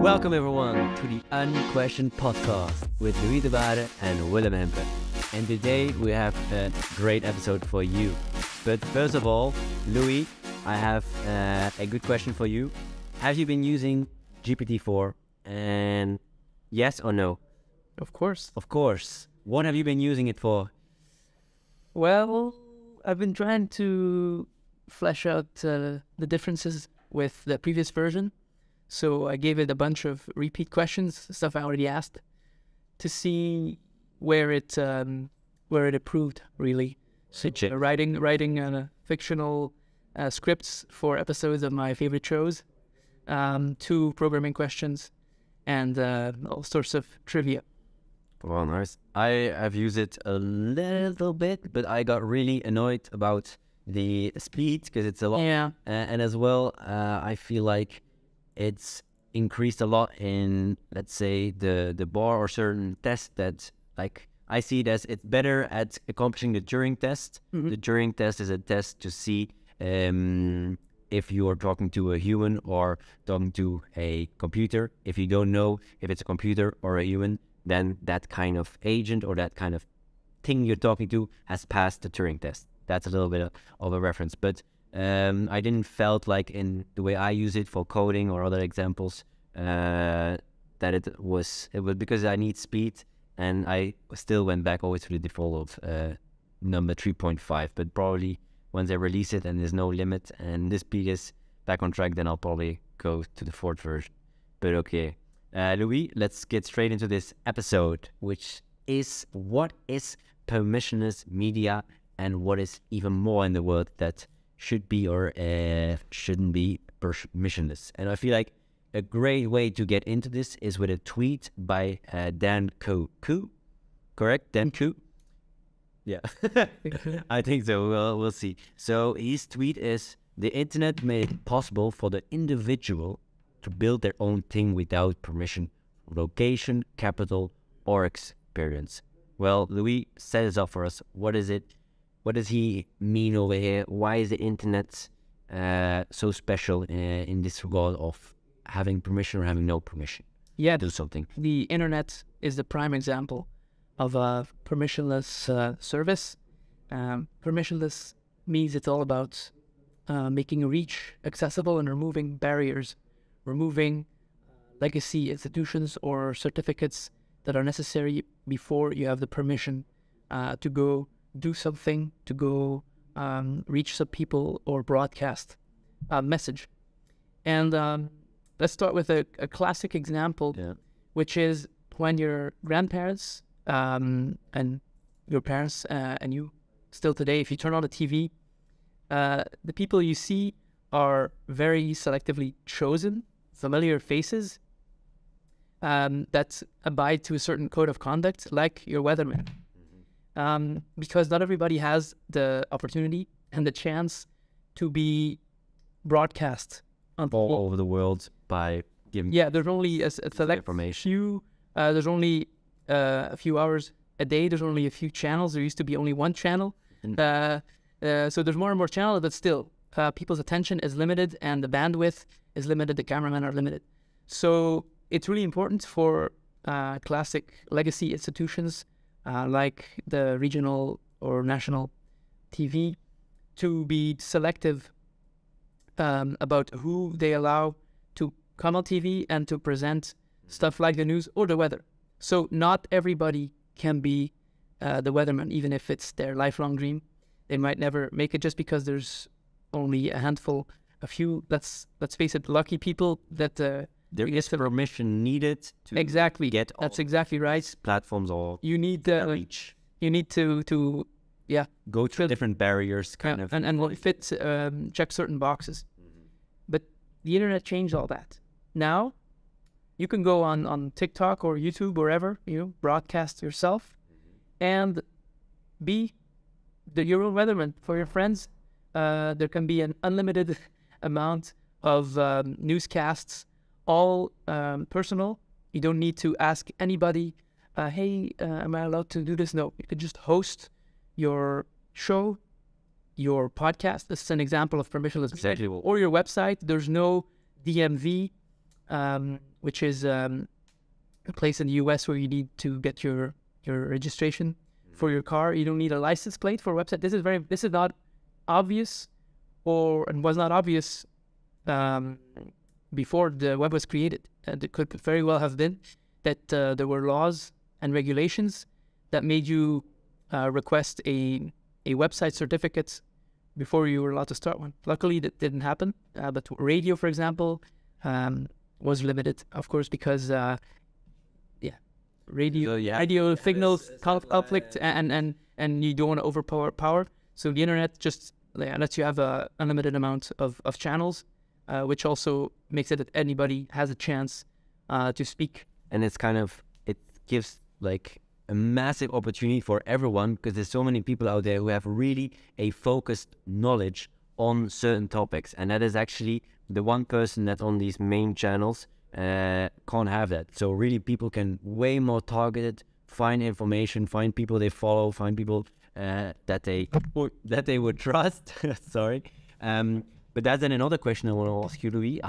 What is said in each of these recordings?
Welcome everyone to the Unquestioned Podcast with Louis Debaere and Willem Himpe. And today we have a great episode for you. But first of all, Louis, I have a good question for you. Have you been using GPT-4? And yes or no? Of course. Of course. What have you been using it for? Well, I've been trying to flesh out the differences with the previous version. So I gave it a bunch of repeat questions, stuff I already asked, to see where it improved, really. So, writing fictional scripts for episodes of my favorite shows, 2 programming questions, and all sorts of trivia. Well, nice. I have used it a little bit, but I got really annoyed about the speed because it's a lot. Yeah. And as well, I feel like it's increased a lot in, let's say, the bar or certain tests that, like, I see it as it's better at accomplishing the Turing test. Mm-hmm. The Turing test is a test to see if you are talking to a human or talking to a computer. If you don't know if it's a computer or a human, then that kind of agent or that kind of thing you're talking to has passed the Turing test. That's a little bit of a reference, but I didn't felt like in the way I use it for coding or other examples that it was because I need speed, and I still went back always to the default of number 3.5. But probably once they release it and there's no limit and this speed is back on track, then I'll probably go to the 4th version. But okay, Louis, let's get straight into this episode, which is what is permissionless media and what is even more in the world that should be or shouldn't be permissionless. And I feel like a great way to get into this is with a tweet by Dan Koo. Correct? Dan Koo? Yeah, I think so. We'll see. So his tweet is, the internet made it possible for the individual to build their own thing without permission, location, capital, or experience. Well, Louis, set this up for us. What is it? What does he mean over here? Why is the internet so special in this regard of having permission or having no permission? Yeah, do something. The internet is the prime example of a permissionless service. Permissionless means it's all about making reach accessible and removing barriers, removing legacy institutions or certificates that are necessary before you have the permission to go do something, to go reach some people or broadcast a message. And let's start with a classic example, which is when your grandparents and your parents and you still today, if you turn on the TV, the people you see are very selectively chosen, familiar faces that abide to a certain code of conduct, like your weatherman. Because not everybody has the opportunity and the chance to be broadcast on all over the world by giving. Yeah, there's only a select information. Few. There's only a few hours a day. There's only a few channels. There used to be only one channel. So there's more and more channels, but still, people's attention is limited and the bandwidth is limited. The cameramen are limited. So it's really important for classic legacy institutions like the regional or national TV to be selective about who they allow to come on TV and to present stuff like the news or the weather. So not everybody can be the weatherman, even if it's their lifelong dream. They might never make it just because there's only a handful, a few, let's face it, lucky people that there is permission needed to get all. That's exactly right. Platforms or you need reach. You need to go through different barriers, and fit check certain boxes. But the internet changed all that. Now you can go on TikTok or YouTube, wherever, broadcast yourself and be your own weatherman for your friends. There can be an unlimited amount of newscasts, all personal. You don't need to ask anybody, hey, am I allowed to do this? No, you could just host your show, your podcast. This is an example of permissionless. Exactly. Or your website. There's no DMV which is a place in the US where you need to get your registration for your car. You don't need a license plate for a website. This is not obvious, and was not obvious before the web was created. And it could very well have been that there were laws and regulations that made you request a website certificate before you were allowed to start one. Luckily, that didn't happen. But radio, for example, was limited, of course, because radio signals conflict, and you don't want to overpower power. So the internet just lets you have a unlimited amount of channels, which also makes it that anybody has a chance to speak. And it gives like a massive opportunity for everyone, because there's so many people out there who have really a focused knowledge on certain topics, and that is actually the one person that on these main channels can't have that. So really people can way more targeted find information, find people they follow, find people that they would trust. Sorry. But that's then another question I want to ask you, Louis.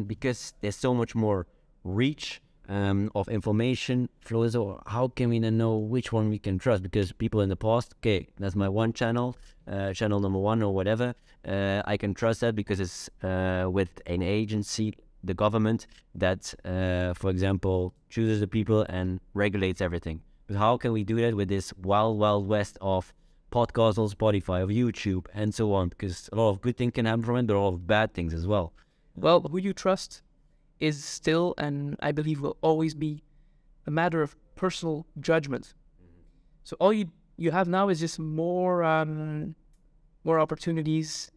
Because there's so much more reach of information flows, or how can we then know which one we can trust? Because people in the past, okay, that's my one channel, channel number one or whatever, I can trust that because it's with an agency, the government, that, for example, chooses the people and regulates everything. But how can we do that with this wild west of podcasts on Spotify, of YouTube, and so on? Because a lot of good things can happen from it, but a lot of bad things as well. Well, who you trust is still, and I believe will always be, a matter of personal judgment. So all you have now is just more opportunities,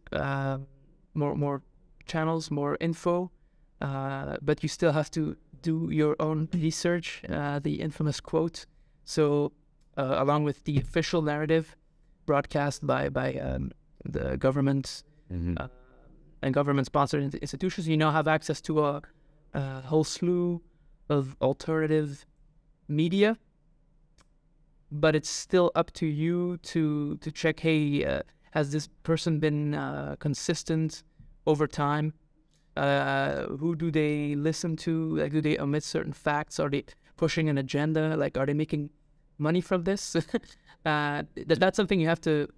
more channels, more info, but you still have to do your own research, the infamous quote. So along with the official narrative broadcast by the government and government-sponsored institutions, you now have access to a whole slew of alternative media, but it's still up to you to check, hey, has this person been consistent over time? Who do they listen to? Like, do they omit certain facts? Are they pushing an agenda? Like, are they making money from this? That's something you have to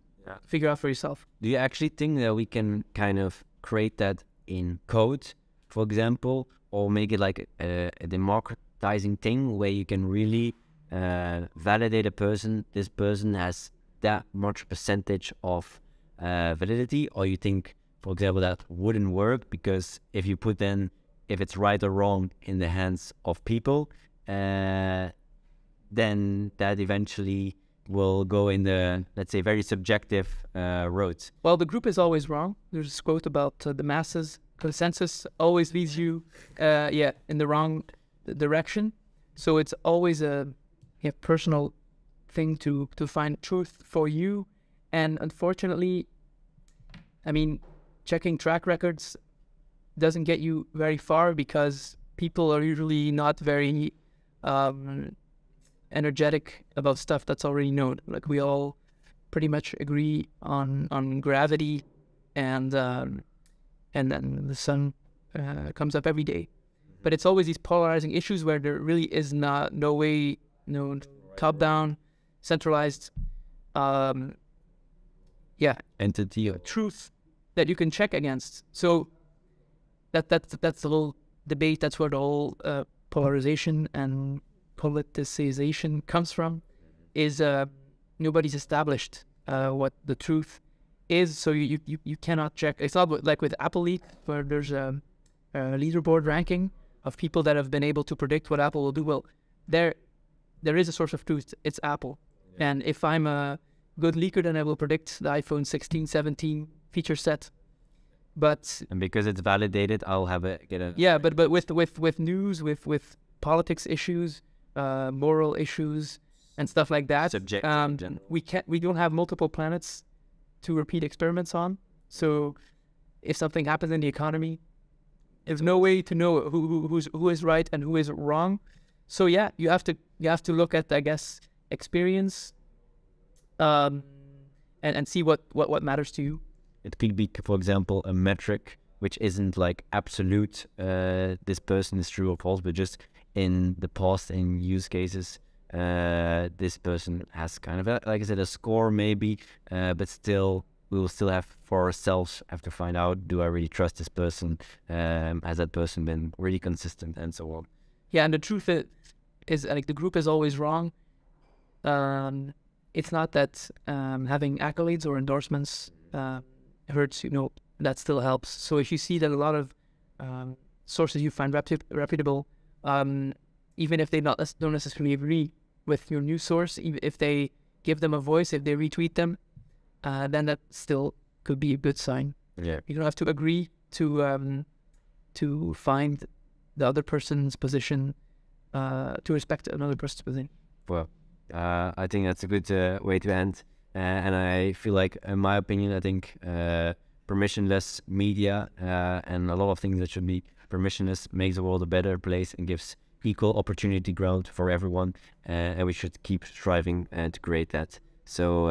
figure out for yourself. Do you actually think that we can kind of create that in code, for example, or make it like a democratizing thing where you can really validate a person? This person has that much percentage of validity, or you think, for example, that wouldn't work because if you put then, if it's right or wrong in the hands of people, then that eventually will go in the, let's say, very subjective roads. Well, the group is always wrong. There's this quote about the masses. Consensus always leads you, in the wrong direction. So it's always a personal thing to find truth for you. And unfortunately, I mean, checking track records doesn't get you very far because people are usually not very energetic about stuff that's already known. Like, we all pretty much agree on gravity, and then the sun comes up every day. But it's always these polarizing issues where there really is no top-down, centralized entity or truth that you can check against. So that's the whole debate. That's where the whole polarization and politicization comes from. Is nobody's established what the truth is, so you cannot check. It's not like with Apple Leak, where there's a leaderboard ranking of people that have been able to predict what Apple will do. Well, there is a source of truth. It's Apple. Yeah. And if I'm a good leaker, then I will predict the iPhone 16, 17 feature set. And because it's validated, I'll get a... Yeah, but with news, with politics issues, moral issues, and stuff like that, we don't have multiple planets to repeat experiments on. So if something happens in the economy, there's no way to know who is right and who is wrong. So yeah, you have to look at, I guess, experience, and see what matters to you. It could be, for example, a metric which isn't like absolute, this person is true or false, but just in the past, in use cases, this person has kind of, like I said, a score maybe, but still, we will still have for ourselves have to find out, do I really trust this person? Has that person been really consistent, and so on? Yeah, and the truth is like the group is always wrong. It's not that having accolades or endorsements hurts, that still helps. So if you see that a lot of sources you find reputable, even if they don't necessarily agree with your news source, even if they give them a voice, if they retweet them, then that still could be a good sign. Yeah. You don't have to agree to find the other person's position, to respect another person's position. Well, I think that's a good way to end. And I feel like, in my opinion, I think permissionless media and a lot of things that should be permissionless makes the world a better place and gives equal opportunity ground for everyone. And we should keep striving to create that. So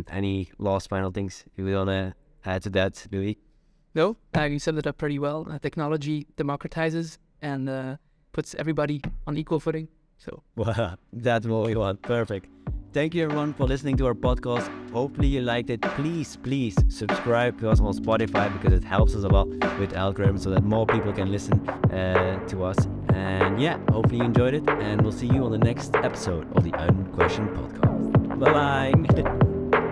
any last final things you want to add to that, Louis? No, you summed it up pretty well. Technology democratizes and puts everybody on equal footing. So wow, that's what we want. Perfect. Thank you everyone for listening to our podcast. Hopefully you liked it. Please subscribe to us on Spotify, because it helps us a lot with algorithms so that more people can listen to us. And yeah, hopefully you enjoyed it, and we'll see you on the next episode of the Unquestioned Podcast. Bye bye.